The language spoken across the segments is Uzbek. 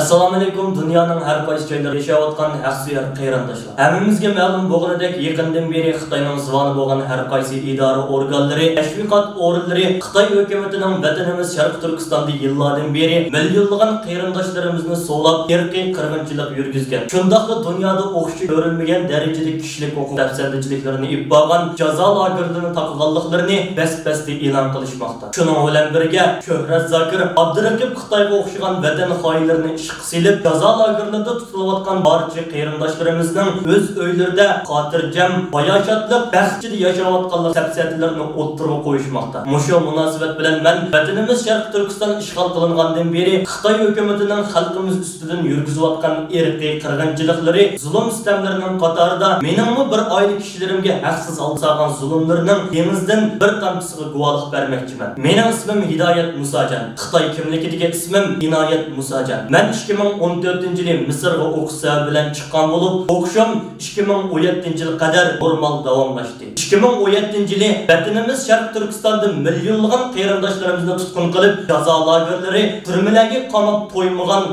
Assalomu alaykum, dunyoning har qaysi joylarida yashayotgan haqsiyar qarindoshlar. Hammamizga ma'lum bo'lganidek, yaqindan beri Xitoyning zvoni bo'lgan har qaysi idora organlari, tashviqot o'rinlari Xitoy hukumatining vatanimiz Sharq Turkistonda yillardan beri millionlagan qarindoshlarimizni so'lab, irqiy qirg'inchilik yurgizgan. Shundaqla dunyoda o'xshi ko'rilmagan darajada kishilik huquq tafsirchiliklarni ibbogan jazo lagerlarini taqganliklarini bas-basda e'lon qilishmoqda. Shuning bilan birga Shuhrat Zokir Abduraqib Xitoyga o'xshagan vatan xoinlarini ishqa silib, jazo lagerlarida tutilayotgan barcha qarindoshlarimizning o'z uylarida xotirjam, bayoshatliq, baxtli yashayotganlik tafsilotlarini o'ttirib qo'yishmoqda. Mushu munosabat bilan men vatanimiz Sharq Turkiston ishg'ol qilingandan beri Xitoy hukumatining xalqimiz ustidan yurgizayotgan irqiy qirg'inchiliklari, zulm sistemlarining qatorida meningmi bir oila kishilarimga haqsiz alsagan zulmlarning denizdan bir tomchisiga guvohlik bermoqchiman. Mening ismim Hidoyat Musajan. Xitoy kimligidagi ismim Inoyat Musajan. Men 2014-yili Misrga o'qishsa bilan chiqqan bo'lib, o'qishim 2017-yil qadar normal davomlashdi. 2017-yili vatanimiz Sharq Turkistonda millionlagan qarindoshlarimizni tutqun qilib, jazo lagerlari, turmalarga qamab qo'ymagan,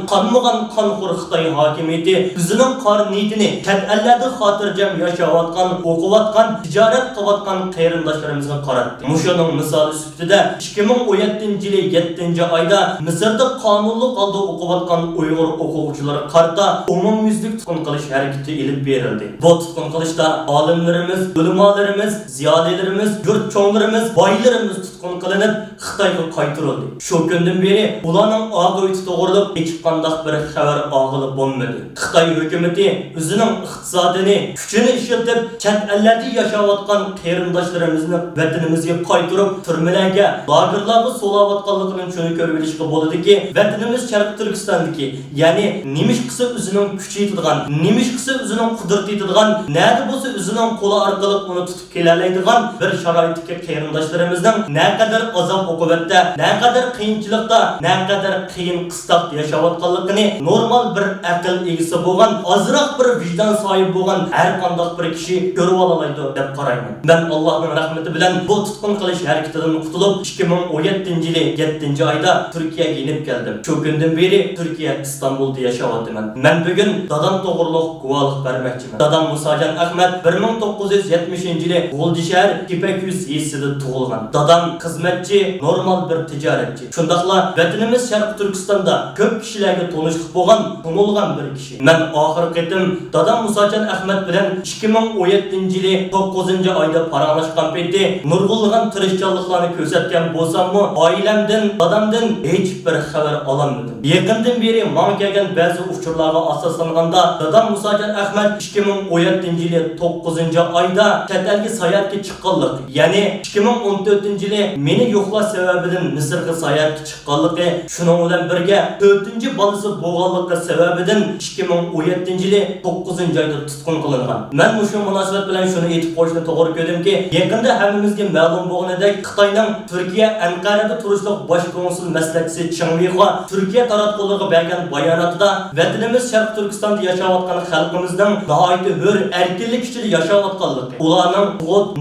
qonxo'r Xitoy hokimiyati o'zining qor niyatini chet ellarda xotirjam yashayotgan, o'qiyotgan, tijorat qilayotgan qarindoshlarimizga qaratdi. Mushuning misoli sifatida 2017-yili 7-oyda Misrda qonunli holda o'qiyotgan Uyg'ur o'quvchilari qarta umumyuzlik tutqun qilish harakati elib berildi. Bu tutqun qilishda olimlarimiz, ulamolarimiz, ziyolilarimiz, yurt cho'nglarimiz, boylarimiz tutqun qilinib, Xitoyga qaytarildi. Shu kundan beri ularning og'uyti to'g'rilib, hech qanday bir xabar og'ilib bo'lmadi. Xitoy hukumatı o'zining iqtisodini, kuchini ishlatib, chet ellarda yashayotgan qarindoshlarimizni vatanimizga qaytarib, turmalarga, lagerlarga so'layotganligini shuni ko'rib olishga bo'ladiki, vatanimiz Sharq Turkistondagi, ya'ni nimishqisi o'zining kuchi yetadigan, nimishqisi o'zining qudrati yetadigan, nada bo'lsa o'zining qo'li orqali uni tutib kelalaydigan bir sharoitdagi qarindoshlarimizning naqadar azob uqubatda, naqadar qiyinchilikda, naqadar qiyin qistoqda yashayotganligini normal bir aql egasi bo'lgan, ozroq bir vijdon sohibi bo'lgan har qanday bir kishi ko'rib olaydi deb qarayman. Men Allohning rahmati bilan bu tutqun qilish harakatidan qutulib 2017-yili 7-oyda Turkiyaga inib keldim. Shu kundan beri Turkiya İstanbul'da yaşayapman. Men bugun dadam to'g'riliq guvohlik bermoqchiman. Dadam Musajan Ahmad 1970-yili G'o'ldishar Kepakyuz yezisida tug'ilgan. Dadam xizmatchi, normal bir tijoratchi. Shundaqla vatanimiz Sharq Turkistonda ko'p kishilarga tanishlik bo'lgan, tanilgan bir kishi. Men oxir qitim dadam Musajan Ahmad bilan 2017-yili 9-oyda paranglashgan payti nurg'ulg'an tirishchanliklarni ko'rsatgan bo'lsam-mu, oilamdan, dadamdan hech bir xabar olmadim. Yaqindan beri menga kelgan ba'zi uchurlarga asoslanganda dadam Musajan Ahmad 2017-yili 9-oyda chet elga sayohatga chiqqanlik, ya'ni 2014-yili meni yo'qlash sababidan Misrga sayohatga chiqqanligi, shuning bilan birga 4-bolasi bo'lganligi sababidan 2017-yili 9-oyda tutqun qilingan. Men shu munosabat bilan shuni aytib qo'yishni to'g'ri ko'rdimki, yaqinda hammamizga ma'lum bo'lganidek Xitoyning Turkiya Anqarada turishliq bosh konsul maslahatchisi Chingmixua Turkiya taratqullariga bergan bayonotida vatanimiz Sharq Turkistonda yashayotgan xalqimizning nihoyatda hur, erkinlik ichida yashayotganligi, ularning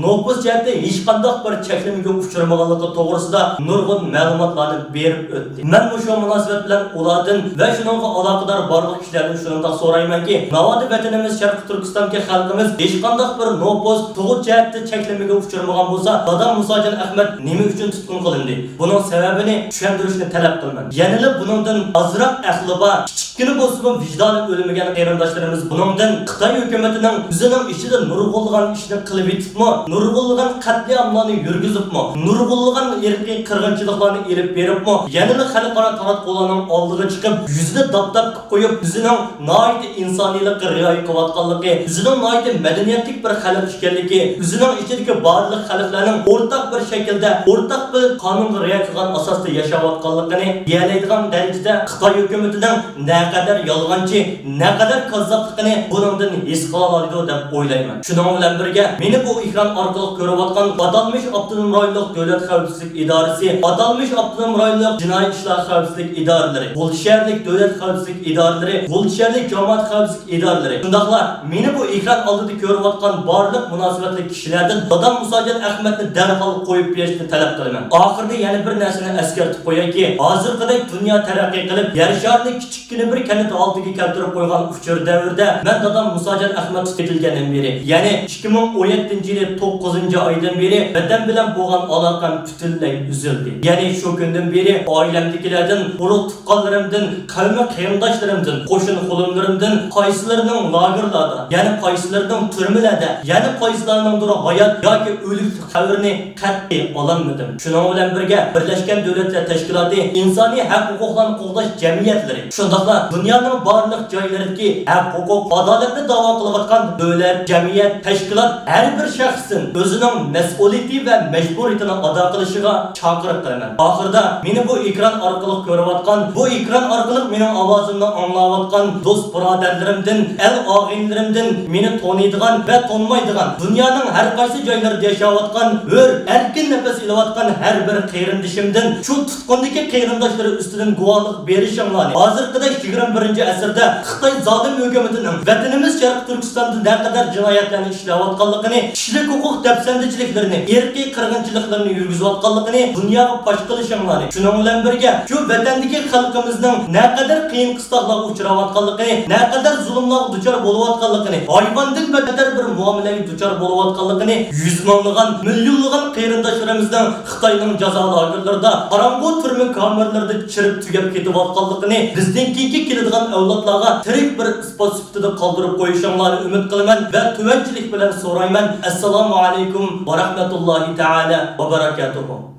nopus jihatda hech qanday bir cheklanmaga uchramaganligi to'g'risida nurg'un ma'lumotlarni berib o'tdi. Men shu munosabat bilan ulardan va shuningga aloqador barliq kishilardan shunday so'raymanki, navoda vatanimiz Sharq Turkistonga xalqimiz hech qanday bir nopus, tug'ut jihatda cheklanmaga uchramagan bo'lsa, dadam Musajan Ahmad nima uchun tutqun qilindi? Buning sababini tushuntirishni talab qilaman. Yanilib buningdan azroq aqliba, kichkina bo'lsa-mu vijdoni o'lmagan qarindoshlarimiz buningdan Xitoy hukumatining o'zining ishida nurg'ulg'an ishni qilib yetibmi, nurg'ulg'an qatliamlarni yurgizibmi, nurg'ulg'an irqiy qirg'inchiliklarni elib beribmi, yanilib xalqaro taratqularning oldiga chiqib, yuzida dab-dab qilib qo'yib, o'zining noyat insoniylikka rioya qilayotganligi, o'zining noyat madaniyatlik bir xalq ekanligi, o'zining ichidagi barliq xalqlarning o'rtaq bir shaklda, o'rtaq bir qonunga rioya qilgan asosda yashayotganligini deyiladigan darajada Xitoy hukumatining naqadar yolg'onchi, naqadar kazzobligini buningdan his qila oladi deb o'ylayman. Shuning bilan birga meni bu ekran orqali ko'rayotgan atalmish Abdunum rayonlik davlat xavfsizlik idorasi, atalmish Abdunum rayonlik jinoiy ishlar xavfsizlik idoralari, G'o'ldisharlik davlat xavfsizlik idoralari, G'o'ldisharlik jamoat xavfsizlik idoralari. Shundaqla meni bu ekran oldida ko'rayotgan barliq munosabatli kishilardan dadam Musajan Ahmadni darhol qo'yib berishni talab qilaman. Oxirida yana bir narsani eskartib qo'yayki, hozirgidek dunyo taraqqiy qilib, yer shar Irak'ni kichikkina bir kanat oldiga keltirib qo'ygan uchur davrda men dadam Musajan Ahmad tutilgandan beri, ya'ni 2017-yili 9-oydan beri vatan bilan bo'lgan aloqam butunlay uzildi. Ya'ni shu kundan beri oilamdagilardan, urug' tuqqanlarimdan, qavmi qarindoshlarimdan, qo'shin qo'limlarimdan qaysilarining lagerlarda, ya'ni qaysilarining turmalarda, ya'ni qaysilarining hayot yoki o'lik xabarini qat'iy ololmadim. Shuning bilan birga Birlashgan Davlatlar Tashkiloti insoniy haq-huquqlarni qo'llash jamiyatlari, shundaqla dunyoning barliq joylaridagi haq-huquq, adolatni da'vo qilayotgan davlat, jamiyat, tashkilot har bir shaxsning o'zining mas'uliyati va majburiyatini ado qilishiga chaqiriq qilaman. Oxirida meni bu ekran orqali ko'rayotgan, bu ekran orqali mening ovozimni anglayotgan do'st birodarlarimdan, el og'inlarimdan, meni taniydigan va tanmaydigan, dunyoning har qaysi joylarida yashayotgan, hur, erkin nafas olayotgan har bir qarindishimdan, shu tutqundagi qarindoshlari ustidan guvohlik berishinglarni, hozirgidek 21-asrda Xitoy zolim hukumatining vatanimiz Sharq Turkistonda naqadar jinoyatlarni ishlayotganligini, kishilik huquq dafsandichiliklarni, irqiy qirg'inchiliklarni yurgizayotganligini dunyoga fosh qilishinglarni, shuning bilan birga shu vatandagi xalqimizning naqadar qiyin qistoqlarga uchrayotganligini, naqadar zulmlarga duchor bo'layotganligini, hayvondan battar bir muomalaga duchor bo'layotganligini, yuz minglagan, millionlagan qarindoshlarimizning Xitoyning jazo lagerlarida, qorong'u turma kamerlarida chirib tugab ketayotganligini bizdan keyingi keladigan avlodlarga tirik bir isbot sifatida qoldirib qo'yishinglarni umid qilaman va tuvanchilik bilan so'rayman. Assalomu alaykum va rahmatullohi taala va barakatuh.